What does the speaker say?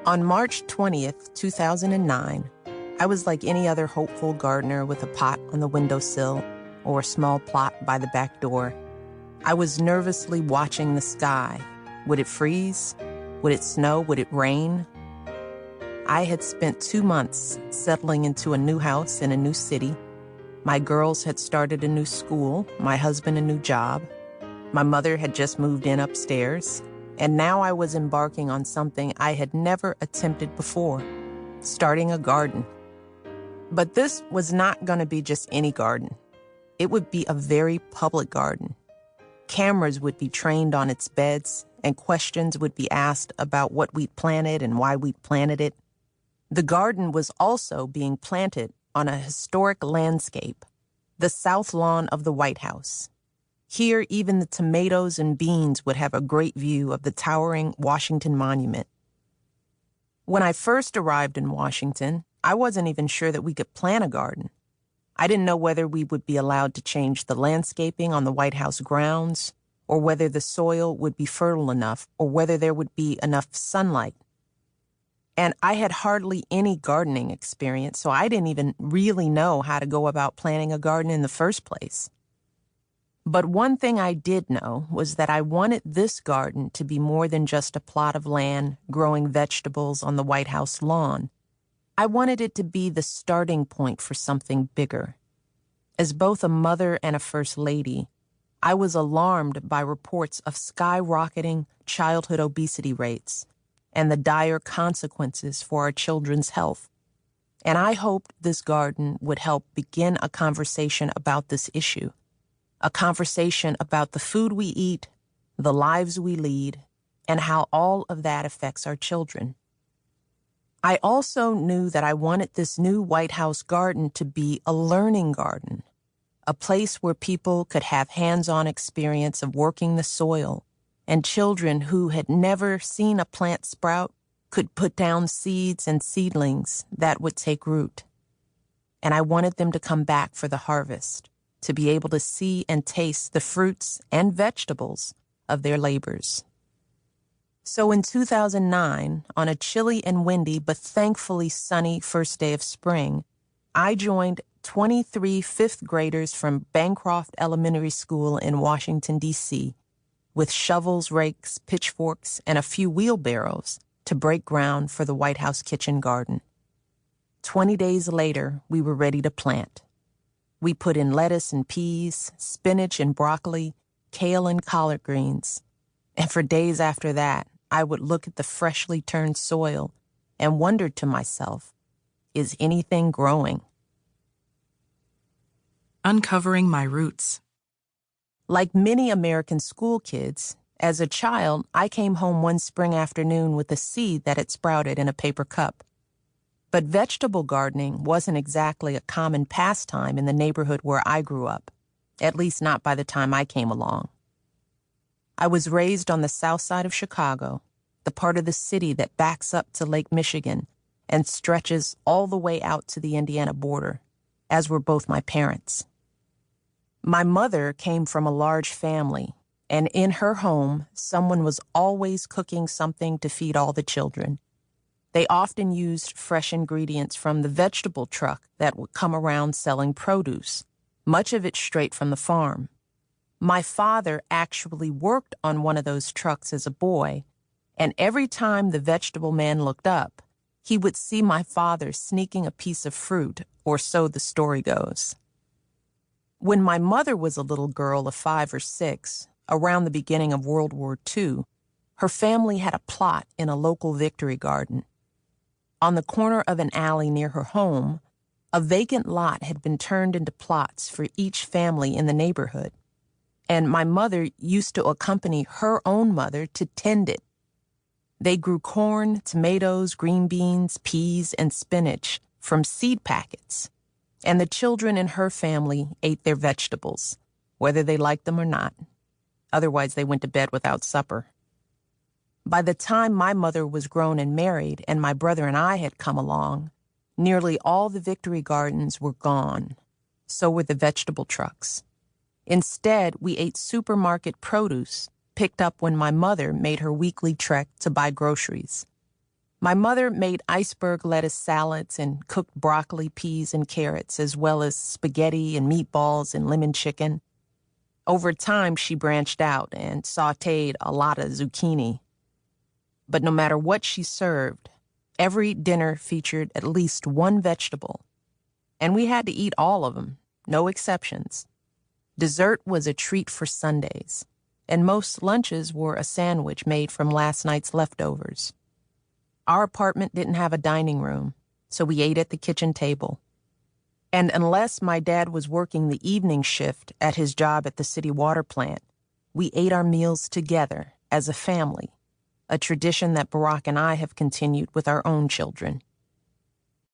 On March 20th, 2009, I was like any other hopeful gardener with a pot on the windowsill or a small plot by the back door. I was nervously watching the sky. Would it freeze? Would it snow? Would it rain? I had spent 2 months settling into a new house in a new city. My girls had started a new school, my husband a new job. My mother had just moved in upstairs, and now I was embarking on something I had never attempted before, starting a garden. But this was not going to be just any garden. It would be a very public garden. Cameras would be trained on its beds, and questions would be asked about what we'd planted and why we'd planted it. The garden was also being planted on a historic landscape, the south lawn of the White House. Here, even the tomatoes and beans would have a great view of the towering Washington Monument. When I first arrived in Washington, I wasn't even sure that we could plant a garden. I didn't know whether we would be allowed to change the landscaping on the White House grounds, or whether the soil would be fertile enough, or whether there would be enough sunlight. And I had hardly any gardening experience, so I didn't even really know how to go about planting a garden in the first place. But one thing I did know was that I wanted this garden to be more than just a plot of land growing vegetables on the White House lawn. I wanted it to be the starting point for something bigger. As both a mother and a first lady, I was alarmed by reports of skyrocketing childhood obesity rates and the dire consequences for our children's health. And I hoped this garden would help begin a conversation about this issue. A conversation about the food we eat, the lives we lead, and how all of that affects our children. I also knew that I wanted this new White House garden to be a learning garden, a place where people could have hands-on experience of working the soil, and children who had never seen a plant sprout could put down seeds and seedlings that would take root. And I wanted them to come back for the harvest, to be able to see and taste the fruits and vegetables of their labors. So in 2009, on a chilly and windy but thankfully sunny first day of spring, I joined 23 fifth graders from Bancroft Elementary School in Washington, D.C., with shovels, rakes, pitchforks, and a few wheelbarrows to break ground for the White House kitchen garden. 20 days later, we were ready to plant. We put in lettuce and peas, spinach and broccoli, kale and collard greens. And for days after that, I would look at the freshly turned soil and wonder to myself, is anything growing? Uncovering my roots. Like many American school kids, as a child, I came home one spring afternoon with a seed that had sprouted in a paper cup. But vegetable gardening wasn't exactly a common pastime in the neighborhood where I grew up, at least not by the time I came along. I was raised on the south side of Chicago, the part of the city that backs up to Lake Michigan and stretches all the way out to the Indiana border, as were both my parents. My mother came from a large family, and in her home, someone was always cooking something to feed all the children. They often used fresh ingredients from the vegetable truck that would come around selling produce, much of it straight from the farm. My father actually worked on one of those trucks as a boy, and every time the vegetable man looked up, he would see my father sneaking a piece of fruit, or so the story goes. When my mother was a little girl of 5 or 6, around the beginning of World War II, her family had a plot in a local victory garden. On the corner of an alley near her home, a vacant lot had been turned into plots for each family in the neighborhood, and my mother used to accompany her own mother to tend it. They grew corn, tomatoes, green beans, peas, and spinach from seed packets, and the children in her family ate their vegetables, whether they liked them or not. Otherwise, they went to bed without supper. By the time my mother was grown and married and my brother and I had come along, nearly all the victory gardens were gone. So were the vegetable trucks. Instead, we ate supermarket produce picked up when my mother made her weekly trek to buy groceries. My mother made iceberg lettuce salads and cooked broccoli, peas, and carrots, as well as spaghetti and meatballs and lemon chicken. Over time, she branched out and sautéed a lot of zucchini. But no matter what she served, every dinner featured at least one vegetable. And we had to eat all of them, no exceptions. Dessert was a treat for Sundays, and most lunches were a sandwich made from last night's leftovers. Our apartment didn't have a dining room, so we ate at the kitchen table. And unless my dad was working the evening shift at his job at the city water plant, we ate our meals together as a family, a tradition that Barack and I have continued with our own children.